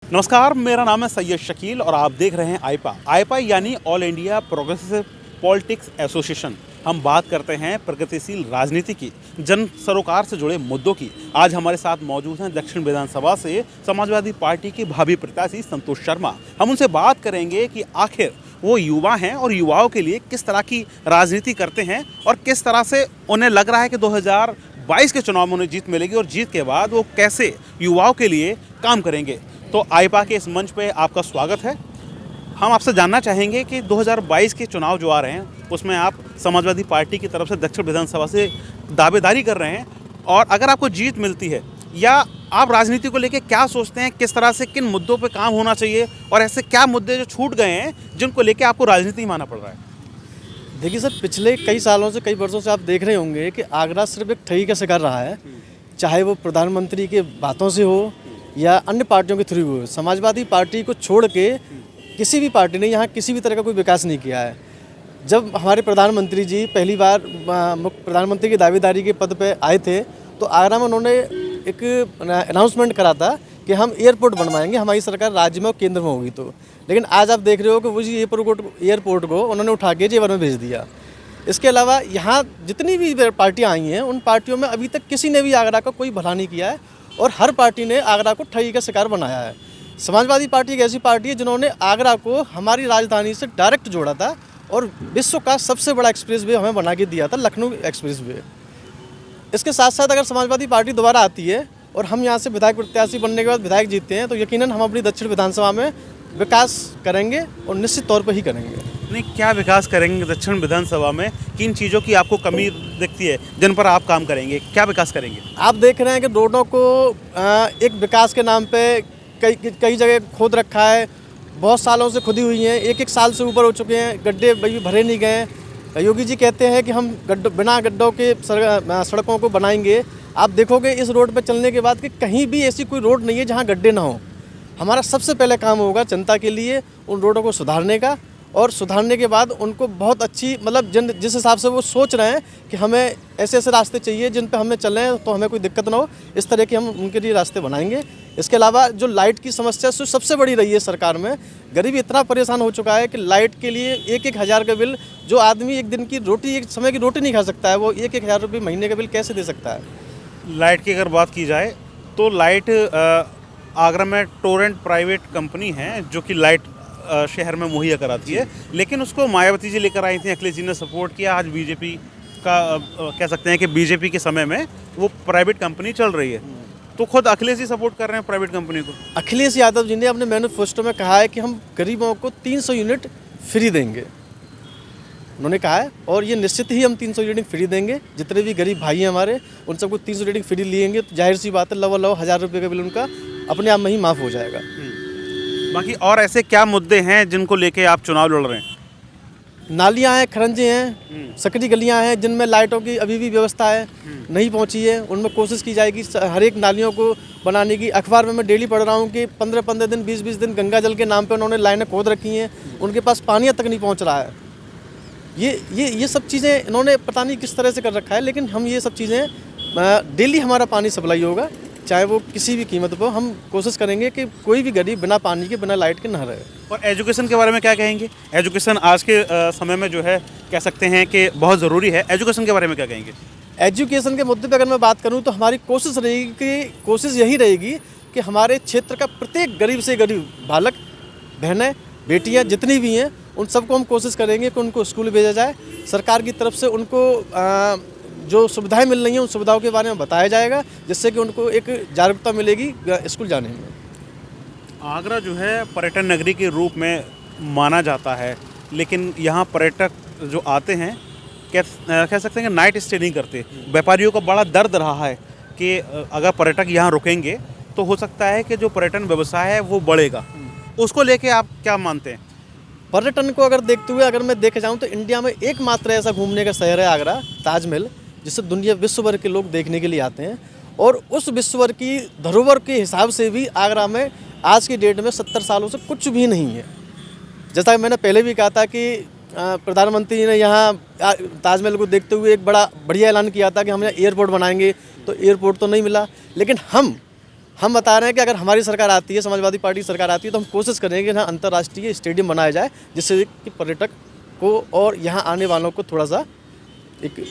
नमस्कार, मेरा नाम है सैयद शकील और आप देख रहे हैं आईपा। आईपा यानी all India progressive politics association. हम बात करते हैं प्रगतिशील राजनीति की, जन सरोकार से जुड़े मुद्दों की। आज हमारे साथ मौजूद हैं दक्षिण विधानसभा से समाजवादी पार्टी के भावी प्रत्याशी संतोष शर्मा। हम उनसे बात करेंगे कि आखिर वो युवा हैं और युवाओं के लिए किस तरह की राजनीति करते हैं और किस तरह से उन्हें लग रहा है कि 2022 के चुनाव में उन्हें जीत मिलेगी और जीत के बाद वो कैसे युवाओं के लिए काम करेंगे। तो आईपा के इस मंच पे आपका स्वागत है। हम आपसे जानना चाहेंगे कि 2022 के चुनाव जो आ रहे हैं उसमें आप समाजवादी पार्टी की तरफ से दक्षिण विधानसभा से दावेदारी कर रहे हैं, और अगर आपको जीत मिलती है या आप राजनीति को लेकर क्या सोचते हैं, किस तरह से किन मुद्दों पे काम होना चाहिए और ऐसे क्या मुद्दे जो छूट गए हैं जिनको लेकर आपको राजनीति में आना पड़ रहा है? देखिए सर, पिछले कई सालों से, कई वर्षों से आप देख रहे होंगे कि आगरा सिर्फ एक ठगी का शिकार रहा है। चाहे वो प्रधानमंत्री के बातों से हो या अन्य पार्टियों के थ्रू हो। समाजवादी पार्टी को छोड़ के किसी भी पार्टी ने यहाँ किसी भी तरह का कोई विकास नहीं किया है। जब हमारे प्रधानमंत्री जी पहली बार प्रधानमंत्री की दावेदारी के पद पे आए थे तो आगरा में उन्होंने एक अनाउंसमेंट करा था कि हम एयरपोर्ट बनवाएंगे, हमारी सरकार राज्य में और केंद्र में होगी तो। लेकिन आज आप देख रहे हो कि वो जी एयरपोर्ट को उन्होंने उठा के जेवर में भेज दिया। इसके अलावा यहाँ जितनी भी पार्टियाँ आई हैं उन पार्टियों में अभी तक किसी ने भी आगरा का कोई भला नहीं किया है और हर पार्टी ने आगरा को ठगी का शिकार बनाया है। समाजवादी पार्टी एक ऐसी पार्टी है जिन्होंने आगरा को हमारी राजधानी से डायरेक्ट जोड़ा था और विश्व का सबसे बड़ा एक्सप्रेस वे हमें बना के दिया था, लखनऊ एक्सप्रेस वे। इसके साथ साथ अगर समाजवादी पार्टी दोबारा आती है और हम यहाँ से विधायक प्रत्याशी बनने के बाद विधायक जीतते हैं तो यकीनन हम अपनी दक्षिण विधानसभा में विकास करेंगे और निश्चित तौर पर ही करेंगे। नहीं, क्या विकास करेंगे दक्षिण विधानसभा में? किन चीज़ों की आपको कमी दिखती है जिन पर आप काम करेंगे? क्या विकास करेंगे? आप देख रहे हैं कि रोडों को एक विकास के नाम पे कई जगह खोद रखा है। बहुत सालों से खुदी हुई हैं, एक साल से ऊपर हो चुके हैं, गड्ढे भरे नहीं गए। योगी जी कहते हैं कि हम बिना गड्ढों के सड़कों को बनाएंगे। आप देखोगे इस रोड पर चलने के बाद कि कहीं भी ऐसी कोई रोड नहीं है जहाँ गड्ढे ना हो। हमारा सबसे पहले काम होगा जनता के लिए उन रोडों को सुधारने का, और सुधारने के बाद उनको बहुत अच्छी जिस हिसाब से वो सोच रहे हैं कि हमें ऐसे ऐसे रास्ते चाहिए जिन पे हमें चलें तो हमें कोई दिक्कत ना हो, इस तरह के हम उनके लिए रास्ते बनाएंगे। इसके अलावा जो लाइट की समस्या सबसे बड़ी रही है सरकार में, गरीब इतना परेशान हो चुका है कि लाइट के लिए एक हज़ार का बिल, जो आदमी एक दिन की रोटी, एक समय की रोटी नहीं खा सकता है, वो एक हज़ार रुपये महीने का बिल कैसे दे सकता है? लाइट की अगर बात की जाए तो लाइट आगरा में टोरेंट प्राइवेट कंपनी है जो कि लाइट शहर में मुहैया कराती है, लेकिन उसको मायावती जी लेकर आई थी, अखिलेश जी ने सपोर्ट किया। आज बीजेपी का कह सकते हैं कि बीजेपी के समय में वो प्राइवेट कंपनी चल रही है, तो खुद अखिलेश जी सपोर्ट कर रहे हैं प्राइवेट कंपनी को। अखिलेश यादव जी ने अपने मैनिफेस्टो में कहा है कि हम गरीबों को 300 यूनिट फ्री देंगे, उन्होंने कहा है, और ये निश्चित ही हम 300 यूनिट फ्री देंगे। जितने भी गरीब भाई हैं हमारे, उन सबको 300 यूनिट फ्री लेंगे तो जाहिर सी बात है लव 1000 रुपये का बिल उनका अपने आप में ही माफ़ हो जाएगा। बाकी और ऐसे क्या मुद्दे हैं जिनको लेके आप चुनाव लड़ रहे हैं? नालियाँ हैं, खरंजे हैं, सकरी गलियाँ हैं जिनमें लाइटों की अभी भी व्यवस्था है, नहीं पहुँची है। उनमें कोशिश की जाएगी हर एक नालियों को बनाने की। अखबार में मैं डेली पढ़ रहा हूँ कि 15-15 दिन, 20-20 दिन गंगा जल के नाम पे उन्होंने लाइनें खोद रखी हैं, उनके पास पानी तक नहीं पहुँच रहा है। ये सब चीज़ें इन्होंने पता नहीं किस तरह से कर रखा है, लेकिन हम ये सब चीज़ें डेली हमारा पानी सप्लाई होगा, चाहे वो किसी भी कीमत पर। हम कोशिश करेंगे कि कोई भी गरीब बिना पानी के, बिना लाइट के ना रहे। और एजुकेशन के बारे में क्या कहेंगे? एजुकेशन आज के समय में जो है कह सकते हैं कि बहुत ज़रूरी है। एजुकेशन के बारे में क्या कहेंगे? एजुकेशन के मुद्दे पर अगर मैं बात करूं तो हमारी कोशिश यही रहेगी कि हमारे क्षेत्र का प्रत्येक गरीब से गरीब बालक, बहनें, बेटियां जितनी भी हैं, उन सबको हम कोशिश करेंगे कि उनको स्कूल भेजा जाए। सरकार की तरफ से उनको जो सुविधाएं मिल रही हैं उन सुविधाओं के बारे में बताया जाएगा, जिससे कि उनको एक जागरूकता मिलेगी स्कूल जाने में। आगरा जो है पर्यटन नगरी के रूप में माना जाता है, लेकिन यहाँ पर्यटक जो आते हैं कह सकते हैं कि नाइट स्टे नहीं करते। व्यापारियों का बड़ा दर्द रहा है कि अगर पर्यटक यहाँ रुकेंगे तो हो सकता है कि जो पर्यटन व्यवसाय है वो बढ़ेगा। उसको लेके आप क्या मानते हैं? पर्यटन को अगर देखते हुए अगर मैं देखे जाऊँ तो इंडिया में एकमात्र ऐसा घूमने का शहर है आगरा, ताजमहल, जिसे दुनिया विश्व भर के लोग देखने के लिए आते हैं। और उस विश्व भर की धरोहर के हिसाब से भी आगरा में आज की डेट में 70 सालों से कुछ भी नहीं है। जैसा कि मैंने पहले भी कहा था कि प्रधानमंत्री ने यहाँ ताजमहल को देखते हुए एक बढ़िया ऐलान किया था कि हम यहाँ एयरपोर्ट बनाएंगे, तो एयरपोर्ट तो नहीं मिला। लेकिन हम हम बता रहे हैं कि अगर हमारी सरकार आती है, समाजवादी पार्टी की सरकार आती है, तो हम कोशिश करेंगे कि यहाँ अंतर्राष्ट्रीय स्टेडियम बनाया जाए, जिससे कि पर्यटक को और यहाँ आने वालों को थोड़ा सा एक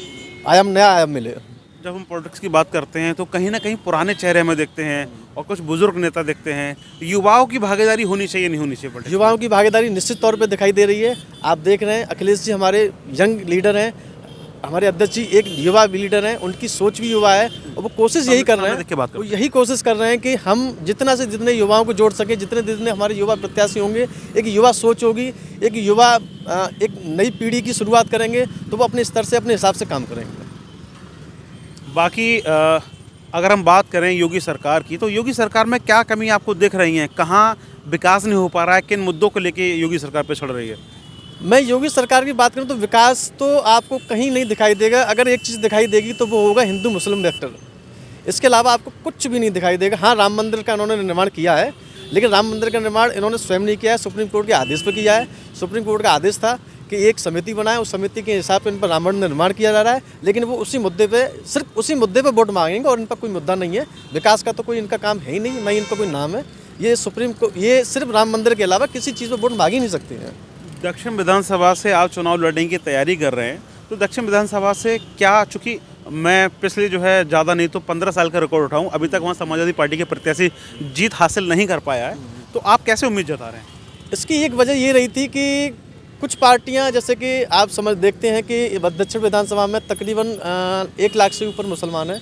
नया आयाम मिले। जब हम पॉलिटिक्स की बात करते हैं तो कहीं ना कहीं पुराने चेहरे हमें देखते हैं और कुछ बुजुर्ग नेता देखते हैं। युवाओं की भागीदारी होनी चाहिए, नहीं होनी चाहिए पॉलिटिक्स? युवाओं की भागीदारी निश्चित तौर पे दिखाई दे रही है। आप देख रहे हैं अखिलेश जी हमारे यंग लीडर हैं, हमारे अध्यक्ष जी एक युवा लीडर हैं, उनकी सोच भी युवा है और वो कोशिश यही कर रहे हैं, वो यही कोशिश कर रहे हैं कि हम जितना से जितने युवाओं को जोड़ सकें, जितने हमारे युवा प्रत्याशी होंगे, एक युवा सोच होगी, एक युवा एक नई पीढ़ी की शुरुआत करेंगे, तो वो अपने स्तर से अपने हिसाब से काम करेंगे। बाकी अगर हम बात करें योगी सरकार की, तो योगी सरकार में क्या कमी आपको दिख रही हैं? कहाँ विकास नहीं हो पा रहा है? किन मुद्दों को लेके योगी सरकार पे चढ़ रही है? मैं योगी सरकार की बात करूं तो विकास तो आपको कहीं नहीं दिखाई देगा। अगर एक चीज़ दिखाई देगी तो वो होगा हिंदू मुस्लिम वेक्टर, इसके अलावा आपको कुछ भी नहीं दिखाई देगा। हाँ, राम मंदिर का उन्होंने निर्माण किया है, लेकिन राम मंदिर का निर्माण इन्होंने स्वयं नहीं किया है, सुप्रीम कोर्ट के आदेश पर किया है। सुप्रीम कोर्ट का आदेश था कि एक समिति बनाए, उस समिति के हिसाब से इन पर राम मंदिर निर्माण किया जा रहा है, लेकिन वो उसी मुद्दे पे सिर्फ उसी मुद्दे पे वोट मांगेंगे और इन पर कोई मुद्दा नहीं है। विकास का तो कोई इनका काम है ही नहीं, ना ही इनका कोई नाम है। ये सिर्फ राम मंदिर के अलावा किसी चीज़ पर वोट मांग ही नहीं सकते हैं। दक्षिण विधानसभा से आप चुनाव लड़ने की तैयारी कर रहे हैं, तो दक्षिण विधानसभा से क्या, चूँकि मैं पिछले जो है ज़्यादा नहीं तो 15 साल का रिकॉर्ड उठाऊँ, अभी तक वहाँ समाजवादी पार्टी के प्रत्याशी जीत हासिल नहीं कर पाया है, तो आप कैसे उम्मीद जता रहे हैं? इसकी एक वजह ये रही थी कि कुछ पार्टियां, जैसे कि आप देखते हैं कि दक्षिण विधानसभा में तकरीबन 1 लाख से ऊपर मुसलमान हैं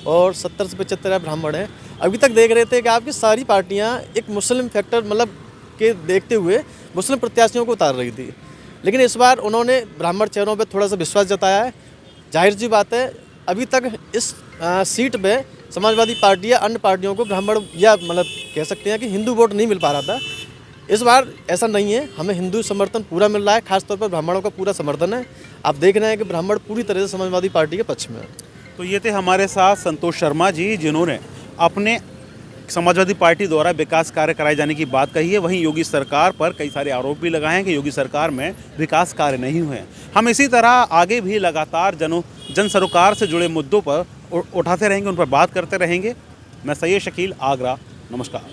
और 70 से 75 ब्राह्मण हैं। अभी तक देख रहे थे कि आपकी सारी पार्टियां एक मुस्लिम फैक्टर मतलब के देखते हुए मुस्लिम प्रत्याशियों को उतार रही थी, लेकिन इस बार उन्होंने ब्राह्मण चेहरों पर थोड़ा सा विश्वास जताया है। जाहिर सी बात है, अभी तक इस सीट पे समाजवादी पार्टी या अन्य पार्टियों को ब्राह्मण या मतलब कह सकते हैं कि हिंदू वोट नहीं मिल पा रहा था। इस बार ऐसा नहीं है, हमें हिंदू समर्थन पूरा मिल रहा है, खासतौर पर ब्राह्मणों का पूरा समर्थन है। आप देख रहे हैं कि ब्राह्मण पूरी तरह से समाजवादी पार्टी के पक्ष में है। तो ये थे हमारे साथ संतोष शर्मा जी, जिन्होंने अपने समाजवादी पार्टी द्वारा विकास कार्य कराए जाने की बात कही है। वहीं योगी सरकार पर कई सारे आरोप भी लगाए हैं कि योगी सरकार में विकास कार्य नहीं हुए हैं। हम इसी तरह आगे भी लगातार जन सरोकार से जुड़े मुद्दों पर उठाते रहेंगे, उन पर बात करते रहेंगे। मैं सैयद शकील, आगरा, नमस्कार।